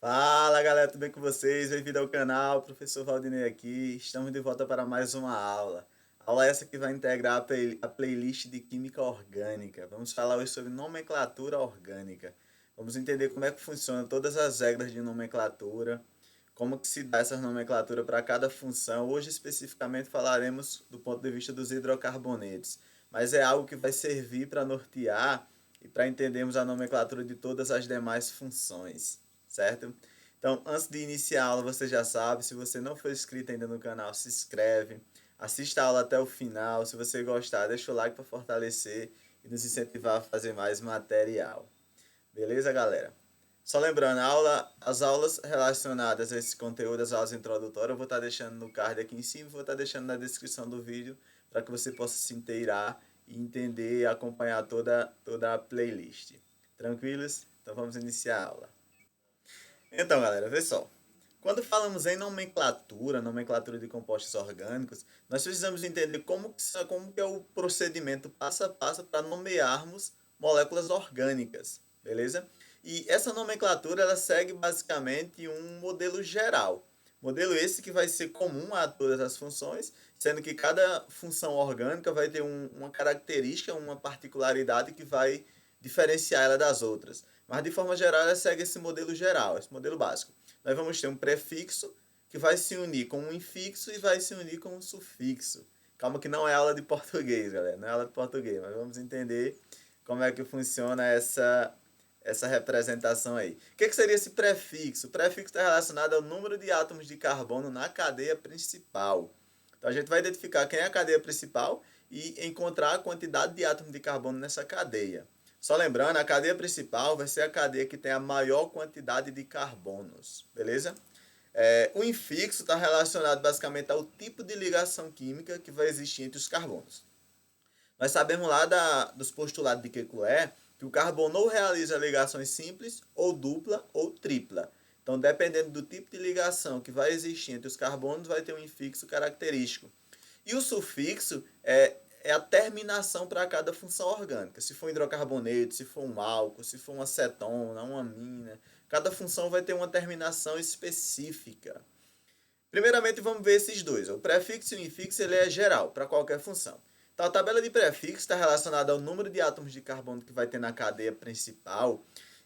Fala galera, tudo bem com vocês? Bem-vindo ao canal, professor Valdinei aqui. Estamos de volta para mais uma aula. Aula essa que vai integrar a playlist de Química Orgânica. Vamos falar hoje sobre nomenclatura orgânica. Vamos entender como é que funciona todas as regras de nomenclatura, como que se dá essa nomenclatura para cada função. Hoje especificamente falaremos do ponto de vista dos hidrocarbonetos, mas é algo que vai servir para nortear e para entendermos a nomenclatura de todas as demais funções, certo? Então, antes de iniciar a aula, você já sabe, se você não for inscrito ainda no canal, se inscreve, assista a aula até o final. Se você gostar, deixa o like para fortalecer e nos incentivar a fazer mais material. Beleza, galera? Só lembrando, as aulas relacionadas a esse conteúdo, as aulas introdutórias, eu vou estar deixando no card aqui em cima, vou estar deixando na descrição do vídeo para que você possa se inteirar e entender e acompanhar toda a playlist. Tranquilos? Então vamos iniciar a aula. Então, galera, vê só. Quando falamos em nomenclatura de compostos orgânicos, nós precisamos entender como que é o procedimento passo a passo para nomearmos moléculas orgânicas, beleza? E essa nomenclatura ela segue basicamente um modelo geral. Modelo esse que vai ser comum a todas as funções, sendo que cada função orgânica vai ter uma característica, uma particularidade que vai diferenciar ela das outras. Mas de forma geral, ela segue esse modelo geral, esse modelo básico. Nós vamos ter um prefixo que vai se unir com um infixo e vai se unir com um sufixo. Calma que não é aula de português, galera, não é aula de português, mas vamos entender como é que funciona essa representação aí. O que seria esse prefixo? O prefixo está relacionado ao número de átomos de carbono na cadeia principal. Então a gente vai identificar quem é a cadeia principal e encontrar a quantidade de átomos de carbono nessa cadeia. Só lembrando, a cadeia principal vai ser a cadeia que tem a maior quantidade de carbonos, beleza? O infixo está relacionado basicamente ao tipo de ligação química que vai existir entre os carbonos. Nós sabemos lá dos postulados de Kekulé que o carbono ou realiza ligações simples, ou dupla, ou tripla. Então, dependendo do tipo de ligação que vai existir entre os carbonos, vai ter um infixo característico. E o sufixo é a terminação para cada função orgânica. Se for um hidrocarboneto, se for um álcool, se for uma acetona, uma amina, cada função vai ter uma terminação específica. Primeiramente, vamos ver esses dois. O prefixo e o infixo ele é geral, para qualquer função. Então, a tabela de prefixo está relacionada ao número de átomos de carbono que vai ter na cadeia principal.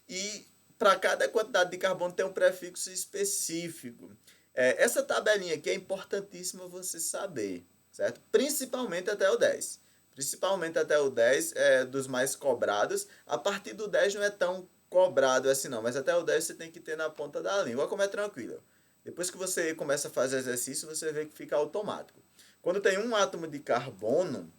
E para cada quantidade de carbono tem um prefixo específico. Essa tabelinha aqui é importantíssima você saber, certo? Principalmente até o 10. Principalmente até o 10 é dos mais cobrados. A partir do 10 não é tão cobrado assim não, mas até o 10 você tem que ter na ponta da língua. Olha como é tranquilo. Depois que você começa a fazer exercício, você vê que fica automático. Quando tem um átomo de carbono,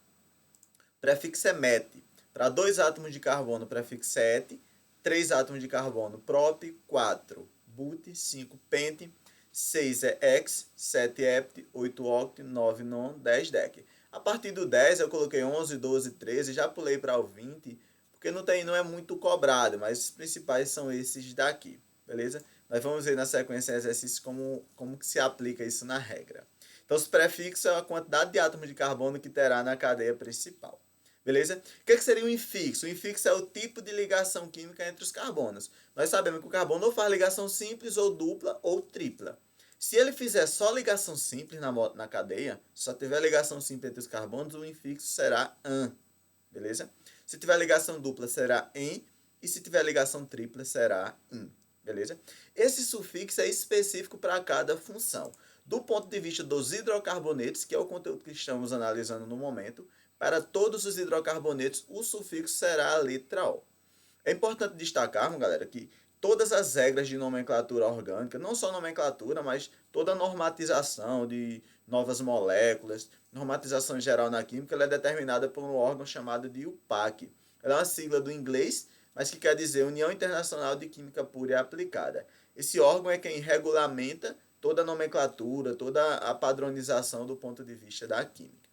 prefixo é met. Para dois átomos de carbono, prefixo é et. 3 átomos de carbono, prop. 4, but. 5, pent. 6 é hex. 7 hept. 8 oct. 9 non. 10 dec. A partir do 10 eu coloquei 11, 12, 13. Já pulei para o 20, porque não é muito cobrado, mas os principais são esses daqui, beleza? Nós vamos ver na sequência exercícios como que se aplica isso na regra. Então, os prefixos é a quantidade de átomos de carbono que terá na cadeia principal. Beleza? O que seria o infixo? O infixo é o tipo de ligação química entre os carbonos. Nós sabemos que o carbono ou faz ligação simples, ou dupla, ou tripla. Se ele fizer só ligação simples na cadeia, só tiver ligação simples entre os carbonos, o infixo será an. Beleza? Se tiver ligação dupla, será en. E se tiver ligação tripla, será in. Beleza? Esse sufixo é específico para cada função. Do ponto de vista dos hidrocarbonetos, que é o conteúdo que estamos analisando no momento, para todos os hidrocarbonetos, o sufixo será a letra O. É importante destacarmos, galera, que todas as regras de nomenclatura orgânica, não só nomenclatura, mas toda a normatização de novas moléculas, normatização geral na química, ela é determinada por um órgão chamado de UPAC. Ela é uma sigla do inglês, mas que quer dizer União Internacional de Química Pura e Aplicada. Esse órgão é quem regulamenta toda a nomenclatura, toda a padronização do ponto de vista da química.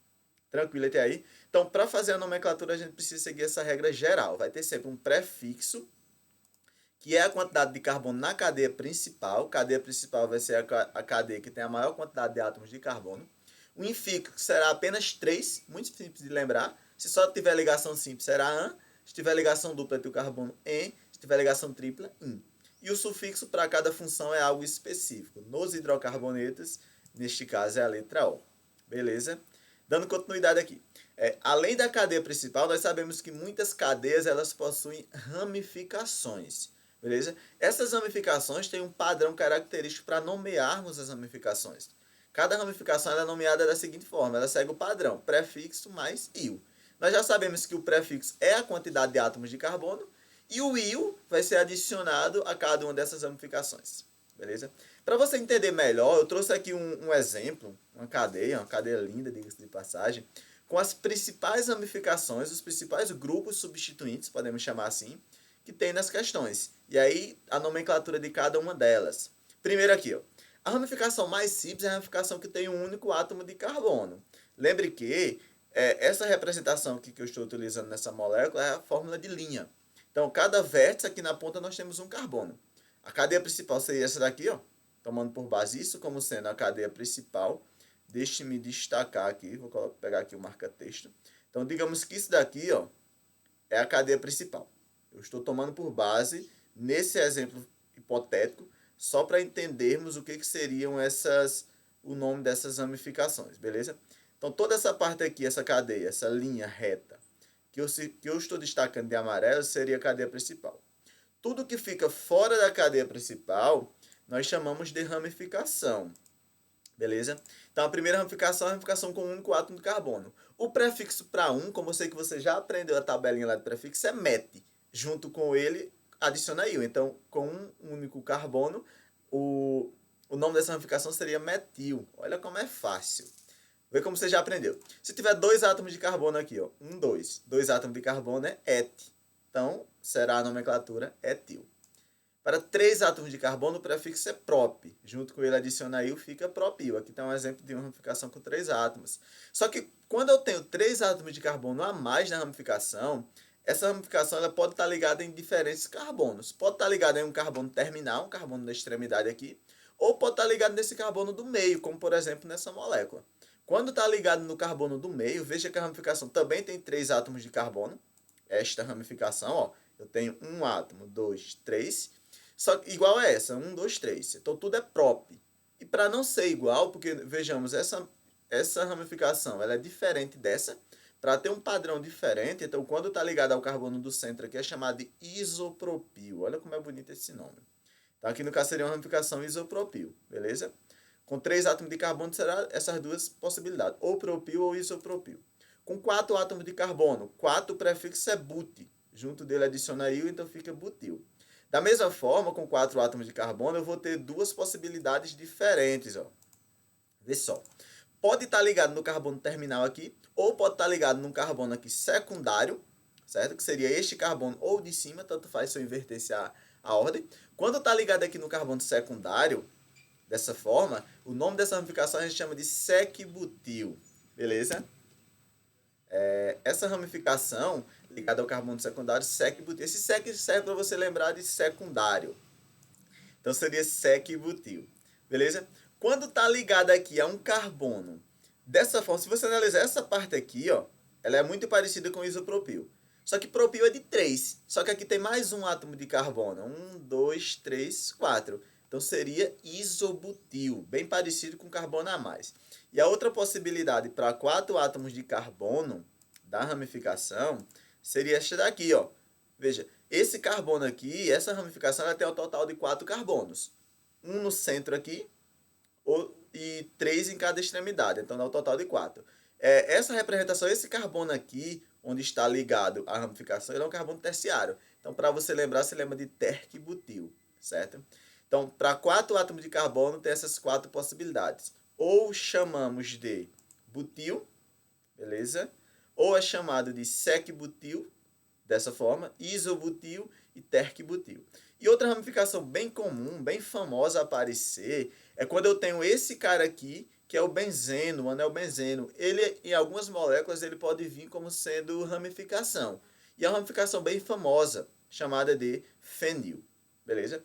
Tranquilo até aí? Então, para fazer a nomenclatura, a gente precisa seguir essa regra geral. Vai ter sempre um prefixo, que é a quantidade de carbono na cadeia principal. Cadeia principal vai ser a cadeia que tem a maior quantidade de átomos de carbono. O infixo será apenas 3, muito simples de lembrar. Se só tiver ligação simples, será an. Se tiver ligação dupla entre o carbono, en. Se tiver ligação tripla, in. e o sufixo para cada função é algo específico. Nos hidrocarbonetos, neste caso é a letra O. Beleza? Dando continuidade aqui. Além da cadeia principal, nós sabemos que muitas cadeias elas possuem ramificações. Beleza? Essas ramificações têm um padrão característico para nomearmos as ramificações. Cada ramificação é nomeada da seguinte forma, ela segue o padrão, prefixo mais íon. Nós já sabemos que o prefixo é a quantidade de átomos de carbono e o íon vai ser adicionado a cada uma dessas ramificações. Beleza? Para você entender melhor, eu trouxe aqui um exemplo, uma cadeia linda, diga-se de passagem, com as principais ramificações, os principais grupos substituintes, podemos chamar assim, que tem nas questões. E aí, a nomenclatura de cada uma delas. Primeiro aqui, ó. A ramificação mais simples é a ramificação que tem um único átomo de carbono. Lembre que essa representação aqui que eu estou utilizando nessa molécula é a fórmula de linha. Então, cada vértice aqui na ponta nós temos um carbono. A cadeia principal seria essa daqui, ó, tomando por base isso como sendo a cadeia principal. Deixe-me destacar aqui, vou pegar aqui o marca-texto. Então, digamos que isso daqui, ó, é a cadeia principal. Eu estou tomando por base, nesse exemplo hipotético, só para entendermos o que seriam o nome dessas ramificações, beleza? Então, toda essa parte aqui, essa cadeia, essa linha reta, que eu estou destacando de amarelo, seria a cadeia principal. Tudo que fica fora da cadeia principal, nós chamamos de ramificação, beleza? Então, a primeira ramificação é a ramificação com um único átomo de carbono. O prefixo para como eu sei que você já aprendeu a tabelinha lá de prefixo, é met. Junto com ele, adiciona íon. Então, com um único carbono, o nome dessa ramificação seria metil. Olha como é fácil. Vê como você já aprendeu. Se tiver dois átomos de carbono aqui, ó, 1, 2. Dois átomos de carbono é et. Então, será a nomenclatura etil. Para 3 átomos de carbono, o prefixo é prop. Junto com ele, adiciona íon, fica propil. Aqui está um exemplo de uma ramificação com 3 átomos. Só que, quando eu tenho 3 átomos de carbono a mais na ramificação, essa ramificação ela pode estar ligada em diferentes carbonos. Pode estar ligada em um carbono terminal, um carbono da extremidade aqui, ou pode estar ligado nesse carbono do meio, como por exemplo nessa molécula. Quando está ligado no carbono do meio, veja que a ramificação também tem 3 átomos de carbono. Esta ramificação, ó, eu tenho um átomo, 2, 3, só que igual a essa, 1, 2, 3. Então tudo é prop. E para não ser igual, porque vejamos, essa ramificação ela é diferente dessa, para ter um padrão diferente, então quando está ligado ao carbono do centro aqui é chamado de isopropil. Olha como é bonito esse nome. Então aqui no caso seria uma ramificação isopropil, beleza? Com 3 átomos de carbono será essas duas possibilidades, ou propil ou isopropil. Com 4 átomos de carbono, 4 o prefixo é but. Junto dele adiciona íon, então fica butil. Da mesma forma, com 4 átomos de carbono, eu vou ter duas possibilidades diferentes, ó. Vê só. Pode estar ligado no carbono terminal aqui, ou pode estar ligado num carbono aqui secundário, certo? Que seria este carbono ou de cima, tanto faz se eu invertesse a ordem. Quando está ligado aqui no carbono secundário, dessa forma, o nome dessa ramificação a gente chama de sec-butil, beleza? Essa ramificação ligada ao carbono secundário, sec-butil. Esse sec serve para você lembrar de secundário. Então seria sec-butil, beleza? Quando está ligado aqui a um carbono, dessa forma, se você analisar essa parte aqui, ó, ela é muito parecida com isopropil. Só que propil é de 3. Só que aqui tem mais um átomo de carbono. 1, 2, 3, 4. Então seria isobutil, bem parecido com carbono a mais. E a outra possibilidade para 4 átomos de carbono da ramificação seria esta daqui, ó. Veja, esse carbono aqui, essa ramificação, ela tem um total de 4 carbonos. Um no centro aqui e 3 em cada extremidade. Então dá um total de 4. Essa representação, esse carbono aqui, onde está ligado à ramificação, ele é um carbono terciário. Então, para você lembrar, você lembra de terc-butil, certo? Então, para 4 átomos de carbono, tem essas 4 possibilidades. Ou chamamos de butil, beleza? Ou é chamado de sec-butil, dessa forma, isobutil e terc-butil. E outra ramificação bem comum, bem famosa a aparecer, é quando eu tenho esse cara aqui, que é o benzeno, o anel benzeno. Ele, em algumas moléculas, ele pode vir como sendo ramificação. E é uma ramificação bem famosa, chamada de fenil, beleza?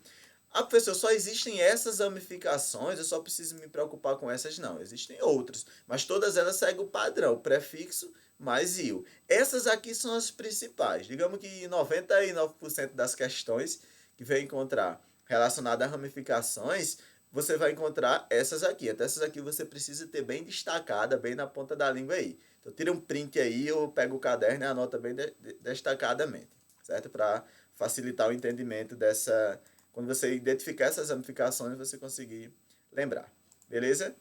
Ah, professor, só existem essas ramificações, eu só preciso me preocupar com essas? Não, existem outras, mas todas elas seguem o padrão, prefixo mais íon. Essas aqui são as principais. Digamos que 99% das questões que vem encontrar relacionada a ramificações, você vai encontrar essas aqui. Até essas aqui você precisa ter bem destacada, bem na ponta da língua aí. Então tira um print aí ou pega o caderno e anota bem destacadamente, certo? Para facilitar o entendimento dessa... Quando você identificar essas ramificações, você conseguir lembrar. Beleza?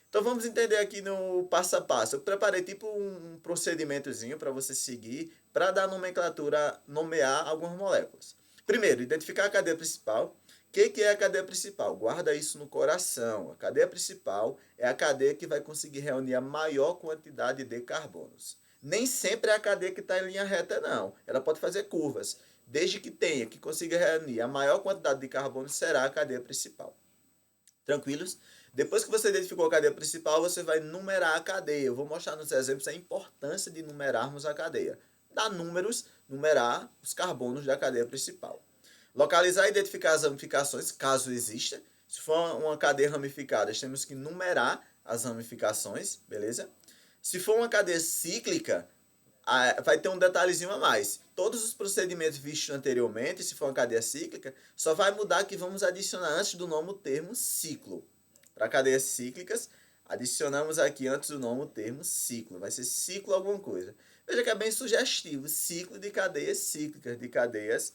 Então vamos entender aqui no passo a passo. Eu preparei tipo um procedimentozinho para você seguir para dar nomenclatura, nomear algumas moléculas. Primeiro, identificar a cadeia principal. O que é a cadeia principal? Guarda isso no coração. A cadeia principal é a cadeia que vai conseguir reunir a maior quantidade de carbonos. Nem sempre é a cadeia que está em linha reta, não. Ela pode fazer curvas. Desde que tenha, que consiga reunir a maior quantidade de carbonos, será a cadeia principal. Tranquilos? Depois que você identificou a cadeia principal, você vai numerar a cadeia. Eu vou mostrar nos exemplos a importância de numerarmos a cadeia. Dar números, numerar os carbonos da cadeia principal. Localizar e identificar as ramificações, caso exista. Se for uma cadeia ramificada, temos que numerar as ramificações, beleza? Se for uma cadeia cíclica, vai ter um detalhezinho a mais. Todos os procedimentos vistos anteriormente, se for uma cadeia cíclica, só vai mudar que vamos adicionar antes do nome o termo ciclo. Para cadeias cíclicas, adicionamos aqui antes do nome o termo ciclo. Vai ser ciclo alguma coisa. Veja que é bem sugestivo. Ciclo de cadeias cíclicas, de cadeias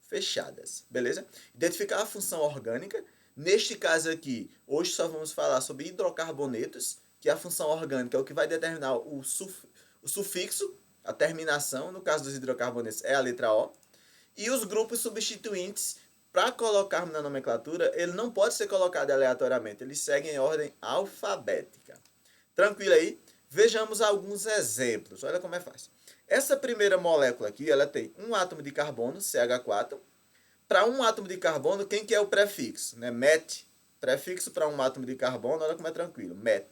fechadas. Beleza? Identificar a função orgânica. Neste caso aqui, hoje só vamos falar sobre hidrocarbonetos, que a função orgânica é o que vai determinar o sufixo, a terminação, no caso dos hidrocarbonetos é a letra O. E os grupos substituintes, para colocarmos na nomenclatura, ele não pode ser colocado aleatoriamente, eles seguem em ordem alfabética. Tranquilo aí? Vejamos alguns exemplos, olha como é fácil. Essa primeira molécula aqui, ela tem um átomo de carbono, CH4. Para um átomo de carbono, quem que é o prefixo? Né? Met. Prefixo para um átomo de carbono, olha como é tranquilo, met.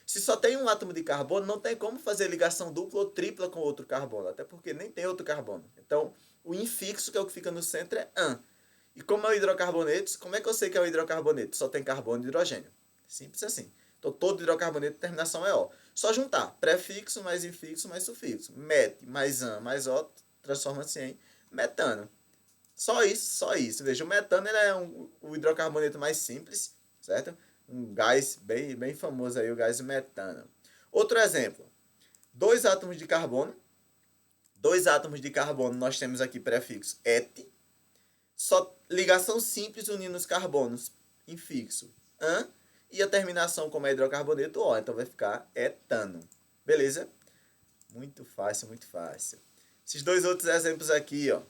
Se só tem um átomo de carbono, não tem como fazer ligação dupla ou tripla com outro carbono, até porque nem tem outro carbono. Então, o infixo, que é o que fica no centro, é an. E como é o hidrocarboneto, como é que eu sei que é o hidrocarboneto? Só tem carbono e hidrogênio. Simples assim. Então, todo hidrocarboneto, terminação é O. Só juntar prefixo mais infixo mais sufixo. Met mais an mais O transforma-se em metano. Só isso, só isso. Veja, o metano ele é o hidrocarboneto mais simples, certo? Um gás bem famoso aí, o gás metano. Outro exemplo. Dois átomos de carbono. Dois átomos de carbono, nós temos aqui prefixo et. Só ligação simples unindo os carbonos, infixo an. E a terminação como é hidrocarboneto O. Então vai ficar etano. Beleza? Muito fácil, muito fácil. Esses dois outros exemplos aqui, ó.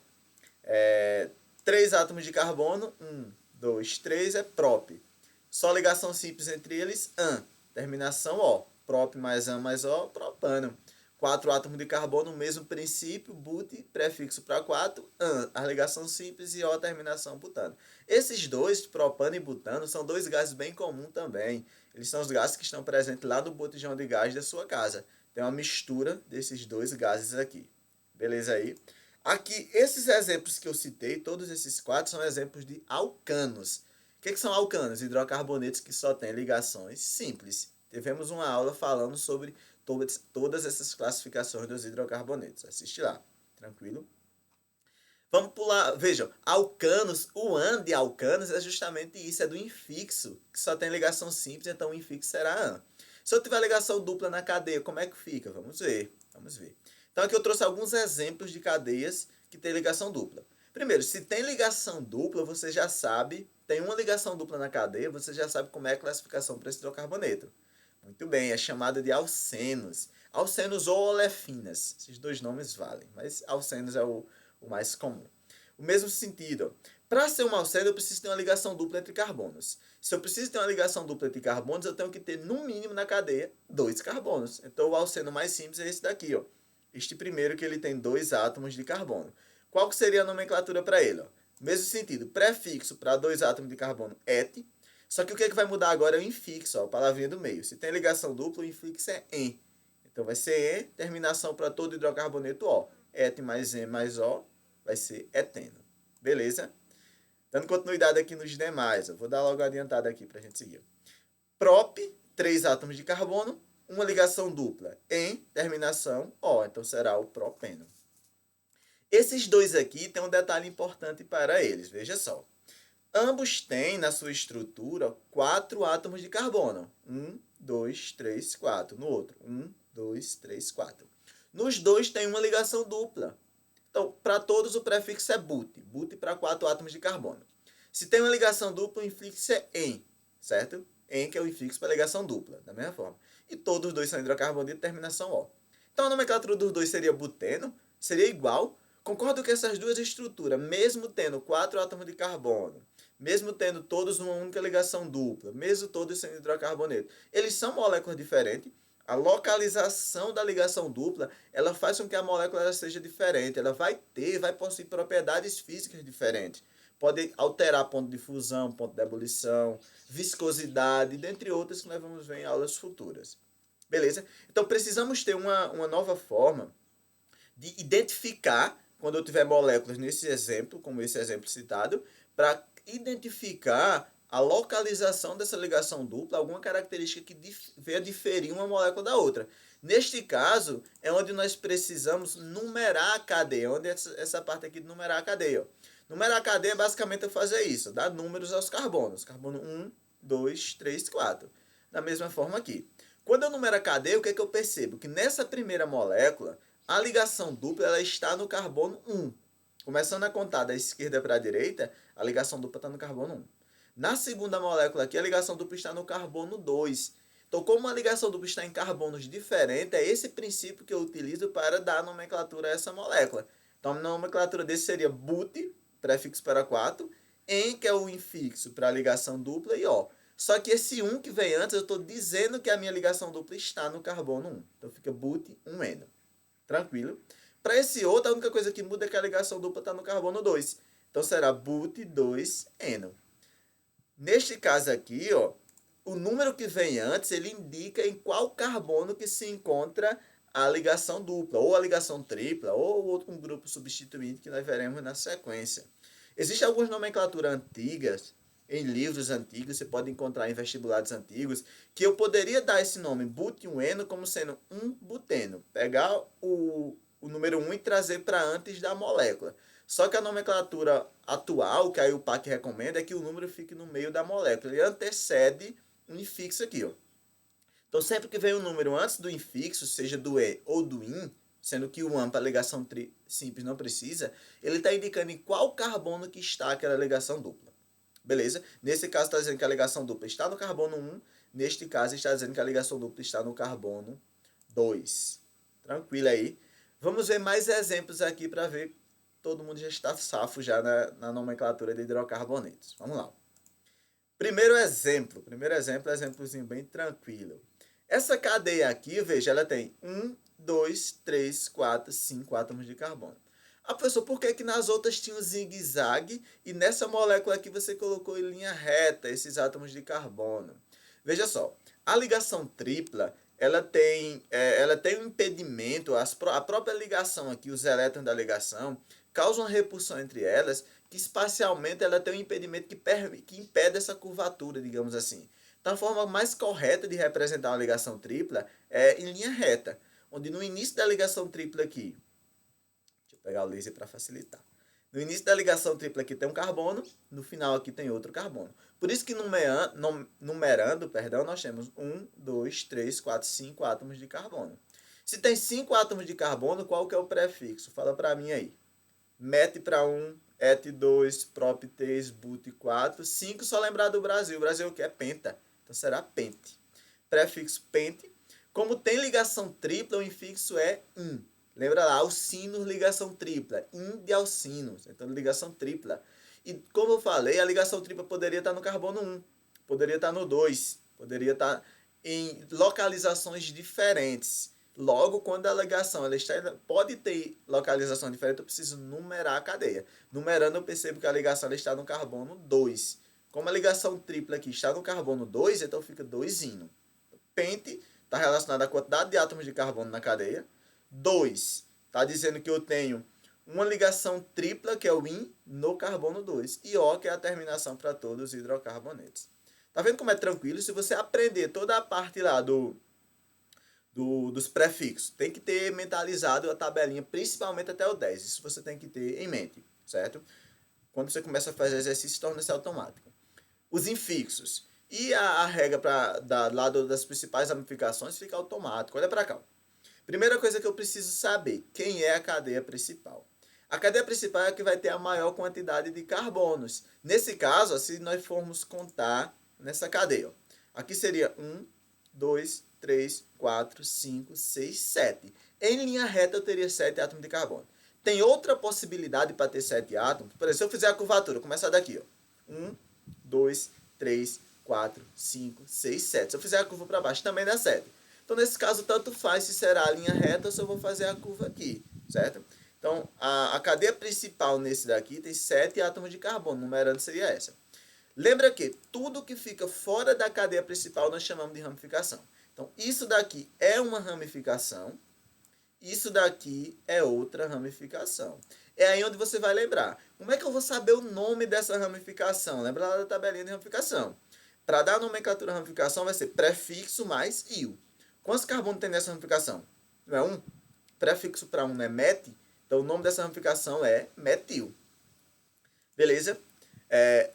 Três átomos de carbono, 1, 2, 3 é prop. Só ligação simples entre eles, an. Terminação O. Prop mais an mais O, propano. 4 átomos de carbono, mesmo princípio, but, prefixo para 4, an. A ligação simples e O, terminação butano. Esses dois, propano e butano, são dois gases bem comuns também. Eles são os gases que estão presentes lá no botijão de gás da sua casa. Tem uma mistura desses dois gases aqui. Beleza aí? Aqui, esses exemplos que eu citei, todos esses quatro, são exemplos de alcanos. O que são alcanos? Hidrocarbonetos que só têm ligações simples. Tivemos uma aula falando sobre todas essas classificações dos hidrocarbonetos. Assiste lá, tranquilo? Vamos pular, vejam, alcanos, o an de alcanos é justamente isso, é do infixo, que só tem ligação simples, então o infixo será an. Se eu tiver ligação dupla na cadeia, como é que fica? Vamos ver, vamos ver. Então aqui eu trouxe alguns exemplos de cadeias que têm ligação dupla. Primeiro, se tem ligação dupla, você já sabe, tem uma ligação dupla na cadeia, você já sabe como é a classificação para esse hidrocarboneto. Muito bem, é chamada de alcenos. Alcenos ou olefinas, esses dois nomes valem, mas alcenos é o mais comum. O mesmo sentido, para ser um alceno eu preciso ter uma ligação dupla entre carbonos. Se eu preciso ter uma ligação dupla entre carbonos, eu tenho que ter no mínimo na cadeia 2 carbonos. Então o alceno mais simples é esse daqui, ó. Este primeiro que ele tem 2 átomos de carbono. Qual que seria a nomenclatura para ele? Ó? Mesmo sentido, prefixo para 2 átomos de carbono, et. Só que o que vai mudar agora é o infixo, ó, a palavrinha do meio. Se tem ligação dupla, o infixo é en. Então vai ser en, terminação para todo hidrocarboneto O. Et mais en mais O vai ser eteno. Beleza? Dando continuidade aqui nos demais. Eu vou dar logo adiantada aqui para a gente seguir. Prop, 3 átomos de carbono, uma ligação dupla em terminação O. Então será o propeno. Esses dois aqui tem um detalhe importante para eles. Veja só. Ambos têm na sua estrutura 4 átomos de carbono. 1, 2, 3, 4. No outro, 1, 2, 3, 4. Nos dois tem uma ligação dupla. Então, para todos o prefixo é but. But para 4 átomos de carbono. Se tem uma ligação dupla, o infixo é en, certo? En que é o infixo para ligação dupla, da mesma forma. E todos os dois são hidrocarbono de terminação O. Então a nomenclatura dos dois seria buteno, seria igual. Concordo que essas duas estruturas, mesmo tendo 4 átomos de carbono, mesmo tendo todos uma única ligação dupla, mesmo todos sendo hidrocarboneto, eles são moléculas diferentes. A localização da ligação dupla, ela faz com que a molécula seja diferente. Ela vai possuir propriedades físicas diferentes. Pode alterar ponto de fusão, ponto de ebulição, viscosidade, dentre outras que nós vamos ver em aulas futuras. Beleza? Então precisamos ter uma nova forma de identificar, quando eu tiver moléculas nesse exemplo, como esse exemplo citado, para identificar a localização dessa ligação dupla, alguma característica que venha diferir uma molécula da outra. Neste caso, é onde nós precisamos numerar a cadeia, onde essa parte aqui de numerar a cadeia. Ó. Numerar a cadeia é basicamente eu fazer isso, dar números aos carbonos. Carbono 1, 2, 3, 4. Da mesma forma aqui. Quando eu numero a cadeia, o que é que eu percebo? Que nessa primeira molécula, a ligação dupla ela está no carbono 1. Começando a contar da esquerda para a direita, a ligação dupla está no carbono 1. Na segunda molécula aqui, a ligação dupla está no carbono 2. Então, como a ligação dupla está em carbonos diferentes, é esse princípio que eu utilizo para dar nomenclatura a essa molécula. Então, a nomenclatura desse seria but, prefixo para 4, en, que é o infixo para a ligação dupla, e O. Só que esse 1 que vem antes, eu estou dizendo que a minha ligação dupla está no carbono 1. Então, fica but 1N. Tranquilo? Para esse outro, a única coisa que muda é que a ligação dupla está no carbono 2. Então, será but 2N. Neste caso aqui, ó, o número que vem antes, ele indica em qual carbono que se encontra a ligação dupla, ou a ligação tripla, ou outro um grupo substituinte que nós veremos na sequência. Existem algumas nomenclaturas antigas, em livros antigos, você pode encontrar em vestibulares antigos, que eu poderia dar esse nome, but-1-eno, como sendo um buteno. Pegar o número 1 e trazer para antes da molécula. Só que a nomenclatura atual, que a IUPAC recomenda, é que o número fique no meio da molécula. Ele antecede um infixo aqui, ó. Então, sempre que vem um número antes do infixo, seja do E ou do IN, sendo que o AN para ligação simples não precisa, ele está indicando em qual carbono que está aquela ligação dupla. Beleza? Nesse caso está dizendo que a ligação dupla está no carbono 1, neste caso está dizendo que a ligação dupla está no carbono 2. Tranquilo aí? Vamos ver mais exemplos aqui para ver. Todo mundo já está safo já na nomenclatura de hidrocarbonetos. Vamos lá. Primeiro exemplo, exemplozinho bem tranquilo. Essa cadeia aqui, veja, ela tem 1, 2, 3, 4, 5 átomos de carbono. Ah, professor, por que nas outras tinha um zigue-zague e nessa molécula aqui você colocou em linha reta esses átomos de carbono? Veja só, a ligação tripla, ela tem um impedimento, a própria ligação aqui, os elétrons da ligação, causam uma repulsão entre elas, que espacialmente ela tem um impedimento que impede essa curvatura, digamos assim. Então, a forma mais correta de representar uma ligação tripla é em linha reta, onde no início da ligação tripla aqui, deixa eu pegar o laser para facilitar. No início da ligação tripla aqui tem um carbono, no final aqui tem outro carbono. Por isso que numerando, nós temos 1, 2, 3, 4, 5 átomos de carbono. Se tem 5 átomos de carbono, qual que é o prefixo? Fala para mim aí. Met para 1, et 2, prop 3, but 4, 5, só lembrar do Brasil. O Brasil é o que? É penta. Então será pente. Prefixo pente. Como tem ligação tripla, o infixo é in. Lembra lá, alcinos, ligação tripla. In de alcinos. Então, ligação tripla. E como eu falei, a ligação tripla poderia estar no carbono 1, poderia estar no 2, poderia estar em localizações diferentes. Logo, quando a ligação pode ter localização diferente, eu preciso numerar a cadeia. Numerando, eu percebo que a ligação está no carbono 2. Como a ligação tripla aqui está no carbono 2, então fica 2-ino. Pente está relacionado à quantidade de átomos de carbono na cadeia. 2 está dizendo que eu tenho uma ligação tripla, que é o IN, no carbono 2. E O, que é a terminação para todos os hidrocarbonetos. Tá vendo como é tranquilo? Se você aprender toda a parte lá dos prefixos, tem que ter mentalizado a tabelinha, principalmente até o 10. Isso você tem que ter em mente, certo? Quando você começa a fazer exercício, torna-se automático. Os infixos. E a regra lá das principais ramificações fica automático. Olha para cá. Primeira coisa que eu preciso saber, quem é a cadeia principal? A cadeia principal é a que vai ter a maior quantidade de carbonos. Nesse caso, se nós formos contar nessa cadeia, aqui seria 1, 2, 3, 4, 5, 6, 7. Em linha reta eu teria 7 átomos de carbono. Tem outra possibilidade para ter 7 átomos? Por exemplo, se eu fizer a curvatura, começar daqui, ó. 1, 2, 3, 4, 5, 6, 7. Se eu fizer a curva para baixo, também dá 7. Então, nesse caso, tanto faz se será a linha reta ou se eu vou fazer a curva aqui, certo? Então, a cadeia principal nesse daqui tem 7 átomos de carbono, numerando seria essa. Lembra que tudo que fica fora da cadeia principal nós chamamos de ramificação. Então, isso daqui é uma ramificação, isso daqui é outra ramificação. É aí onde você vai lembrar. Como é que eu vou saber o nome dessa ramificação? Lembra lá da tabelinha de ramificação. Para dar a nomenclatura de ramificação vai ser prefixo mais IU. Quantos carbonos tem nessa ramificação? Não é um? Prefixo para um é met, então o nome dessa ramificação é metil. Beleza?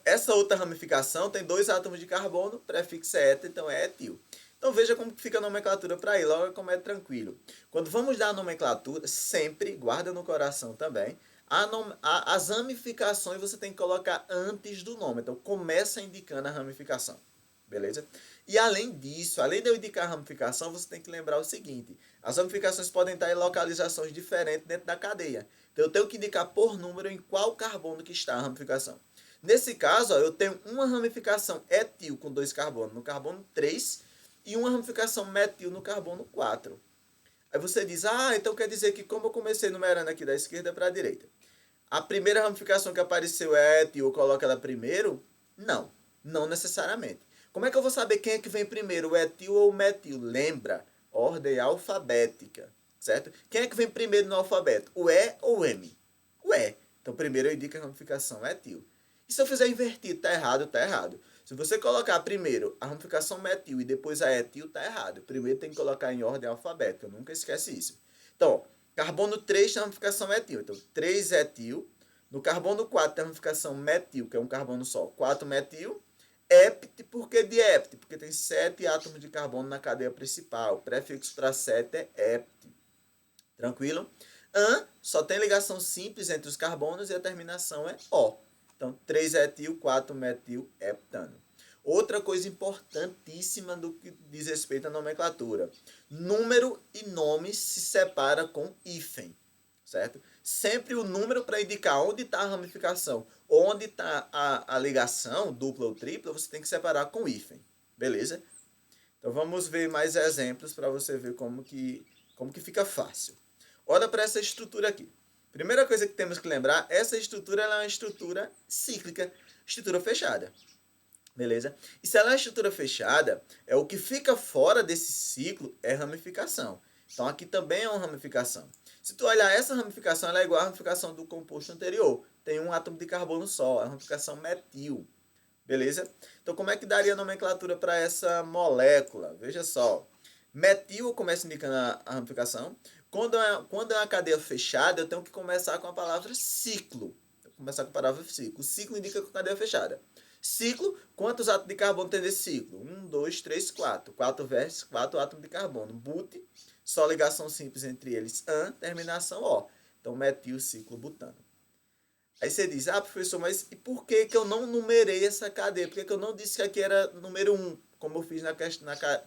Essa outra ramificação tem 2 átomos de carbono, prefixo é eta, então é etil. Então veja como fica a nomenclatura para aí, logo como é tranquilo. Quando vamos dar a nomenclatura, sempre, guarda no coração também, as ramificações você tem que colocar antes do nome. Então começa indicando a ramificação. Beleza? E além disso, além de eu indicar a ramificação, você tem que lembrar o seguinte: as ramificações podem estar em localizações diferentes dentro da cadeia. Então eu tenho que indicar por número em qual carbono que está a ramificação. Nesse caso, ó, eu tenho uma ramificação etil com 2 carbonos no carbono 3 e uma ramificação metil no carbono 4. Aí você diz, então quer dizer que como eu comecei numerando aqui da esquerda para a direita, a primeira ramificação que apareceu é etil, eu coloco ela primeiro? Não, não necessariamente. Como é que eu vou saber quem é que vem primeiro, o etil ou o metil? Lembra, ordem alfabética, certo? Quem é que vem primeiro no alfabeto, o E ou o M? O E. Então primeiro eu indico a ramificação etil. E se eu fizer invertido, tá errado, tá errado. Se você colocar primeiro a ramificação metil e depois a etil, tá errado. Primeiro tem que colocar em ordem alfabética, nunca esquece isso. Então, carbono 3 tem a ramificação metil. Então, 3 etil. No carbono 4 tem a ramificação metil, que é um carbono só. 4 metil. Hept, por que de hept? Porque tem 7 átomos de carbono na cadeia principal. O prefixo para 7 é hept. Tranquilo? An só tem ligação simples entre os carbonos e a terminação é O. Então, 3 etil, 4 metil, heptano. Outra coisa importantíssima do que diz respeito à nomenclatura. Número e nome se separa com hífen, certo? Sempre o número para indicar onde está a ramificação, onde está a ligação, dupla ou tripla, você tem que separar com hífen, beleza? Então, vamos ver mais exemplos para você ver como que fica fácil. Olha para essa estrutura aqui. Primeira coisa que temos que lembrar, essa estrutura ela é uma estrutura cíclica, estrutura fechada. Beleza? E se ela é uma estrutura fechada, o que fica fora desse ciclo é ramificação. Então aqui também é uma ramificação. Se tu olhar essa ramificação, ela é igual à ramificação do composto anterior. Tem um átomo de carbono só, a ramificação metil. Beleza? Então como é que daria a nomenclatura para essa molécula? Veja só. Metil começa indicando a ramificação. Quando é uma cadeia fechada, eu tenho que começar com a palavra ciclo. Eu começar com a palavra ciclo. O ciclo indica com cadeia fechada. Ciclo, quantos átomos de carbono tem nesse ciclo? 1, 2, 3, 4. 4 vezes 4 átomos de carbono. But, só ligação simples entre eles. An, terminação O. Então, metil, ciclo, butano. Aí você diz, professor, mas e por que eu não numerei essa cadeia? Por que eu não disse que aqui era número 1, como eu fiz na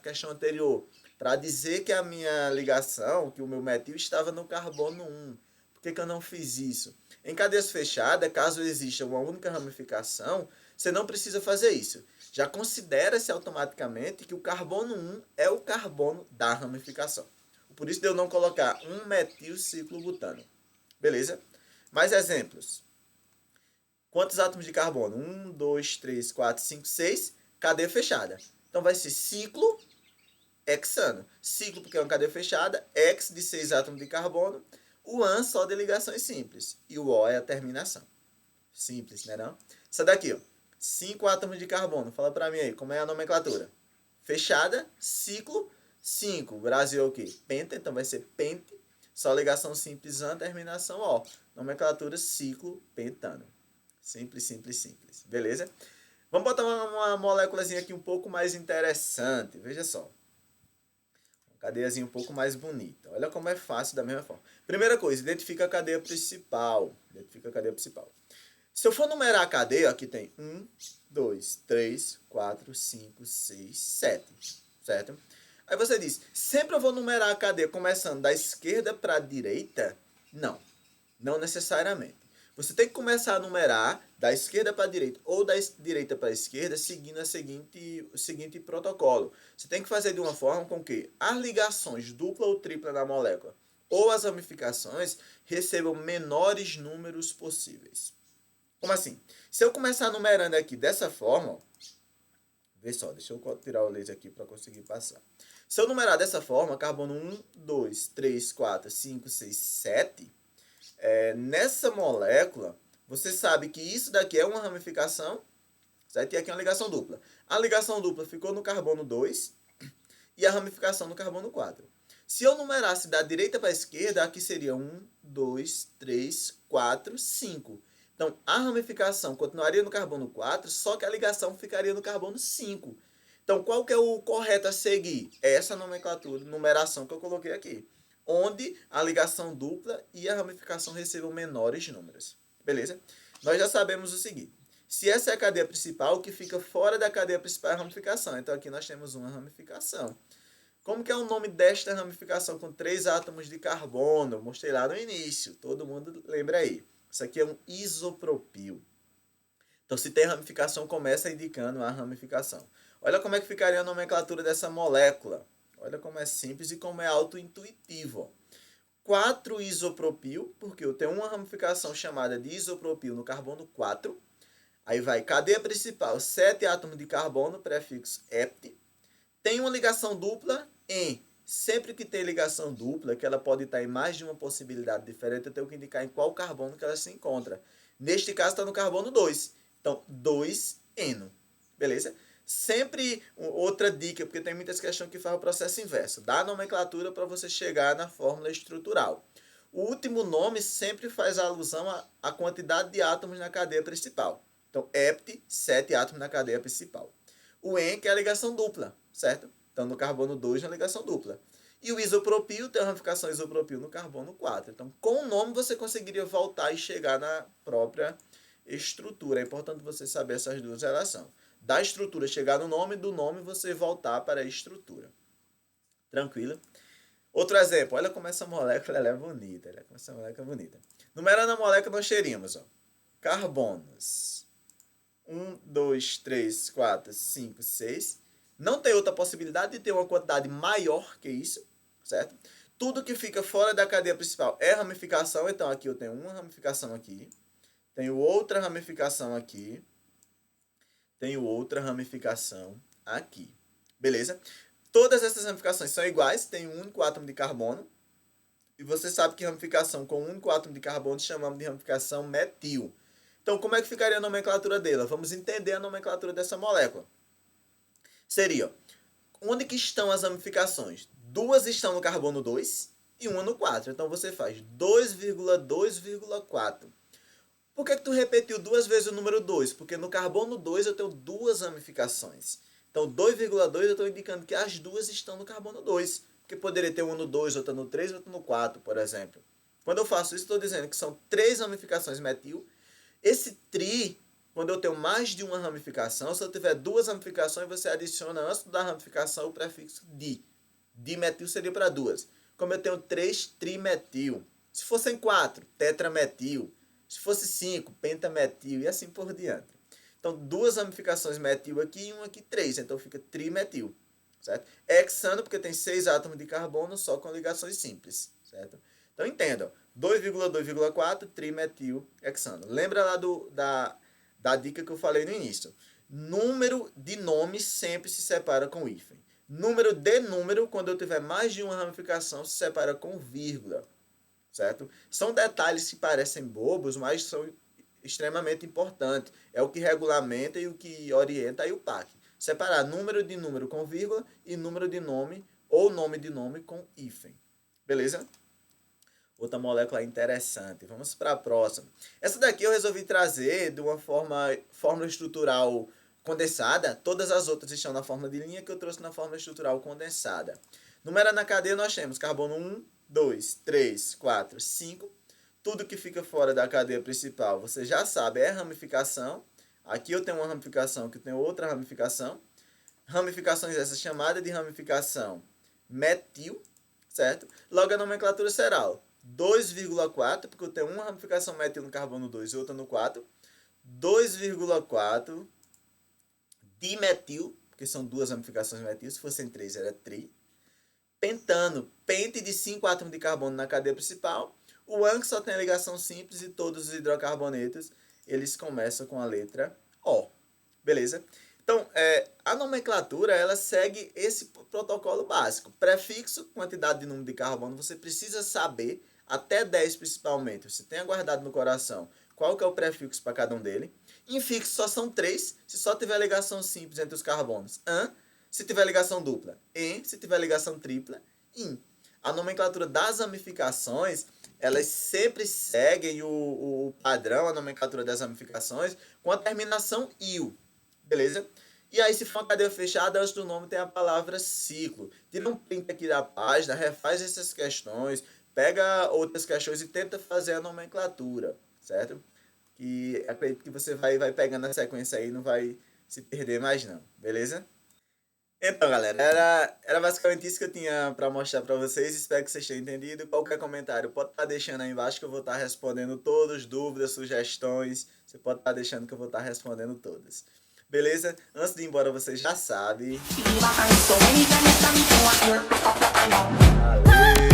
questão anterior? Para dizer que a minha ligação, que o meu metil estava no carbono 1. Por que eu não fiz isso? Em cadeias fechadas, caso exista uma única ramificação, você não precisa fazer isso. Já considera-se automaticamente que o carbono 1 é o carbono da ramificação. Por isso de eu não colocar um metil ciclo butano. Beleza? Mais exemplos. Quantos átomos de carbono? 1, 2, 3, 4, 5, 6. Cadeia fechada. Então vai ser ciclo hexano. Ciclo porque é uma cadeia fechada. Hex de 6 átomos de carbono. O an só de ligações simples. E o O é a terminação. Simples, né não? Essa daqui, ó. 5 átomos de carbono. Fala pra mim aí, como é a nomenclatura? Fechada, ciclo, 5. Brasil é o quê? Penta, então vai ser pente. Só ligação simples an, terminação O. Nomenclatura ciclo pentano. Simples, simples, simples. Beleza? Vamos botar uma moléculazinha aqui um pouco mais interessante. Veja só. Uma cadeiazinha um pouco mais bonita. Olha como é fácil da mesma forma. Primeira coisa, identifica a cadeia principal. Identifica a cadeia principal. Se eu for numerar a cadeia, aqui tem 1, 2, 3, 4, 5, 6, 7. Certo? Aí você diz, sempre eu vou numerar a cadeia começando da esquerda para a direita? Não, não necessariamente. Você tem que começar a numerar da esquerda para a direita ou da direita para a esquerda seguindo o seguinte protocolo. Você tem que fazer de uma forma com que as ligações dupla ou tripla na molécula ou as ramificações recebam menores números possíveis. Como assim? Se eu começar numerando aqui dessa forma, ó, vê só, deixa eu tirar o laser aqui para conseguir passar. Se eu numerar dessa forma, carbono 1, 2, 3, 4, 5, 6, 7, nessa molécula, você sabe que isso daqui é uma ramificação, certo? E aqui é uma ligação dupla. A ligação dupla ficou no carbono 2 e a ramificação no carbono 4. Se eu numerasse da direita para a esquerda, aqui seria 1, 2, 3, 4, 5. Então, a ramificação continuaria no carbono 4, só que a ligação ficaria no carbono 5. Então, qual que é o correto a seguir? É essa nomenclatura, numeração que eu coloquei aqui, onde a ligação dupla e a ramificação recebam menores números. Beleza? Nós já sabemos o seguinte. Se essa é a cadeia principal, o que fica fora da cadeia principal é a ramificação. Então, aqui nós temos uma ramificação. Como que é o nome desta ramificação com 3 átomos de carbono? Eu mostrei lá no início. Todo mundo lembra aí. Isso aqui é um isopropil. Então, se tem ramificação, começa indicando a ramificação. Olha como é que ficaria a nomenclatura dessa molécula. Olha como é simples e como é autointuitivo. 4-isopropil, porque eu tenho uma ramificação chamada de isopropil no carbono 4. Aí vai cadeia principal, 7 átomos de carbono, prefixo -ete. Tem uma ligação dupla em. Sempre que tem ligação dupla, que ela pode estar em mais de uma possibilidade diferente, eu tenho que indicar em qual carbono que ela se encontra. Neste caso está no carbono 2. Então, 2-eno. Beleza? Sempre outra dica, porque tem muitas questões que fazem o processo inverso. Dá a nomenclatura para você chegar na fórmula estrutural. O último nome sempre faz alusão à quantidade de átomos na cadeia principal. Então, -ete, 7 átomos na cadeia principal. O en, que é a ligação dupla, certo? Então, no carbono 2, na ligação dupla. E o isopropil tem a ramificação isopropil no carbono 4. Então, com o nome, você conseguiria voltar e chegar na própria estrutura. É importante você saber essas duas relações. Da estrutura chegar no nome, do nome você voltar para a estrutura. Tranquilo? Outro exemplo, olha como essa molécula ela é bonita. Olha como essa molécula é bonita. Numerando a molécula, nós teríamos carbonos. 1, 2, 3, 4, 5, 6. Não tem outra possibilidade de ter uma quantidade maior que isso, certo? Tudo que fica fora da cadeia principal é ramificação. Então, aqui eu tenho uma ramificação aqui. Tenho outra ramificação aqui. Tenho outra ramificação aqui. Beleza? Todas essas ramificações são iguais. Tem um único átomo de carbono. E você sabe que ramificação com um único átomo de carbono chamamos de ramificação metil. Então, como é que ficaria a nomenclatura dela? Vamos entender a nomenclatura dessa molécula. Seria, onde que estão as ramificações? 2 estão no carbono 2 e uma no 4. Então, você faz 2,2,4. Por que tu repetiu 2 vezes o número 2? Porque no carbono 2 eu tenho 2 ramificações. Então, 2,2 eu estou indicando que as duas estão no carbono 2. Porque poderia ter uma no 2, outra no 3, outra no 4, por exemplo. Quando eu faço isso, estou dizendo que são 3 ramificações metil. Esse tri, quando eu tenho mais de uma ramificação, se eu tiver 2 ramificações, você adiciona antes da ramificação o prefixo di. Dimetil seria para 2. Como eu tenho 3, trimetil. Se fossem 4, tetrametil. Se fosse 5, pentametil e assim por diante. Então, 2 ramificações metil aqui e uma aqui 3. Então, fica trimetil. Certo? Hexano, porque tem 6 átomos de carbono só com ligações simples. Certo? Então, entendam. 2,2,4 trimetil hexano. Lembra lá da dica que eu falei no início. Número de nomes sempre se separa com hífen. Número de número, quando eu tiver mais de uma ramificação, se separa com vírgula. Certo? São detalhes que parecem bobos, mas são extremamente importantes. É o que regulamenta e o que orienta aí o PAC. Separar número de número com vírgula e número de nome ou nome de nome com hífen. Beleza? Outra molécula interessante. Vamos para a próxima. Essa daqui eu resolvi trazer de uma fórmula estrutural condensada. Todas as outras estão na forma de linha, que eu trouxe na forma estrutural condensada. Numerando na cadeia, nós temos carbono 1, 2, 3, 4, 5. Tudo que fica fora da cadeia principal, você já sabe, é ramificação. Aqui eu tenho uma ramificação, aqui eu tenho outra ramificação. Ramificações essas chamadas de ramificação metil, certo? Logo a nomenclatura será 2,4, porque eu tenho uma ramificação metil no carbono 2 e outra no 4. 2,4 dimetil, porque são duas ramificações metil, se fossem 3 era tri. Pentano, pente de 5 átomos de carbono na cadeia principal. O AN que só tem a ligação simples e todos os hidrocarbonetos, eles começam com a letra O. Beleza? Então, a nomenclatura, ela segue esse protocolo básico. Prefixo, quantidade de número de carbono, você precisa saber, até 10 principalmente, você tenha guardado no coração qual que é o prefixo para cada um dele. Infixo só são 3, se só tiver ligação simples entre os carbonos. AN, se tiver ligação dupla. EN, se tiver ligação tripla. IN. A nomenclatura das ramificações, elas sempre seguem o padrão, a nomenclatura das ramificações, com a terminação IL. Beleza? E aí, se for uma cadeia fechada, antes do nome tem a palavra ciclo. Tira um print aqui da página, refaz essas questões, pega outras questões e tenta fazer a nomenclatura, certo? E acredito que você vai pegando a sequência aí e não vai se perder mais não, beleza? Então, galera, era basicamente isso que eu tinha para mostrar para vocês. Espero que vocês tenham entendido. Qualquer comentário pode estar deixando aí embaixo que eu vou estar respondendo todas, dúvidas, sugestões. Você pode estar deixando que eu vou estar respondendo todas. Beleza? Antes de ir embora, você já sabe. Valeu!